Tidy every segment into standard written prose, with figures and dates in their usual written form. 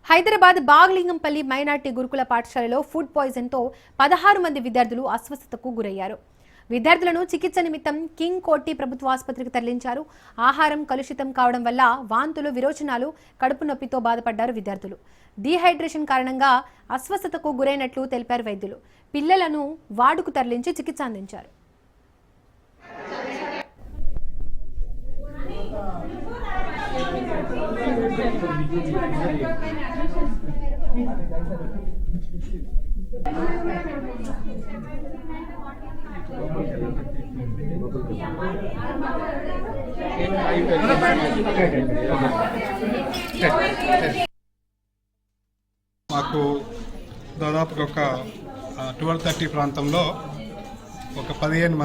Hyderabad Bagh Lingampally minority గురుకుల పాఠశాలలో food poison తో 16 మంది విద్యార్థులు అస్వస్థతకు గురయ్యారు. విద్యార్థులను చికిత్స నిమిత్తం కింగ్ కోటి ప్రభుత్వ ఆసుపత్రికి తరలించారు. ఆహారం కలుషితం కావడం వల్ల వాంతులు, విరోచనాలు, కడుపు నొప్పితో బాధపడ్డారు విద్యార్థులు. డీహైడ్రేషన్ కారణంగా అస్వస్థతకు గురైనట్లు తెలిపారు వైద్యులు. పిల్లలను వార్డుకు తరలించి చికిత్స అందించారు. మాకు దాదాపు ఒక 12:30 ప్రాంతంలో ఒక 16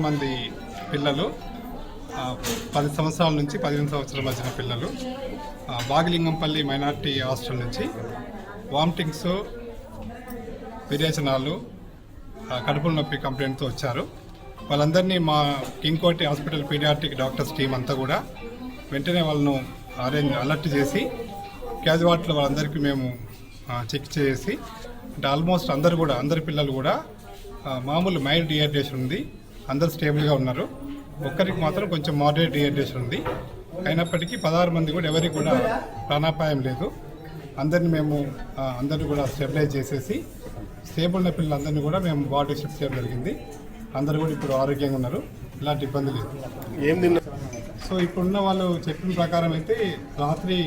మంది పిల్లలు 10 సంవత్సరాల నుంచి 15 సంవత్సరాల మధ్యన పిల్లలు బాగ్లింగంపల్లి మైనార్టీ హాస్టల్ నుంచి వామిటింగ్స్, విరేచనాలు, కడుపుల నొప్పి కంప్లైంట్తో వచ్చారు. వాళ్ళందరినీ మా కింగ్ కోటి హాస్పిటల్ పీడియాట్రిక్ డాక్టర్స్ టీం అంతా కూడా వెంటనే వాళ్ళను అలర్ట్ చేసి క్యాజువాలిటీలో వాళ్ళందరికీ మేము చెక్ చేసి అంటే ఆల్మోస్ట్ అందరి పిల్లలు కూడా మామూలు మైల్డ్ డిహైడ్రేషన్ ఉంది, అందరు స్టేబుల్గా ఉన్నారు. ఒక్కరికి మాత్రం కొంచెం మోడరేట్ డిహైడ్రేషన్ ఉంది. అయినప్పటికీ 16 మంది కూడా ఎవరికి కూడా ప్రాణాపాయం లేదు. అందరినీ కూడా స్టెబిలైజ్ చేసేసి స్టేబుల్ ఉన్న పిల్లలందరినీ కూడా మేము వార్డు షిఫ్ట్ చేయడం జరిగింది. అందరూ కూడా ఇప్పుడు ఆరోగ్యంగా ఉన్నారు, ఇలాంటి ఇబ్బంది లేదు. సో ఇప్పుడున్న వాళ్ళు చెప్పిన ప్రకారం అయితే రాత్రి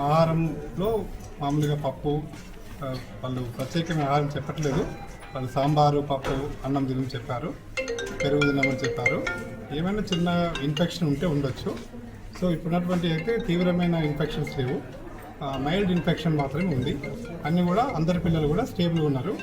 ఆహారంలో మామూలుగా పప్పు, వాళ్ళు ప్రత్యేకమైన ఆహారం చెప్పట్లేదు. వాళ్ళు సాంబారు, పప్పు, అన్నం తినమని చెప్పారు, పెరుగు తినమని చెప్పారు. ఏమైనా చిన్న ఇన్ఫెక్షన్ ఉంటే ఉండొచ్చు. సో ఇప్పుడున్నటువంటి అయితే తీవ్రమైన ఇన్ఫెక్షన్స్ లేవు, మైల్డ్ ఇన్ఫెక్షన్ మాత్రమే ఉంది. అన్నీ కూడా అందరి పిల్లలు కూడా స్టేబుల్గా ఉన్నారు.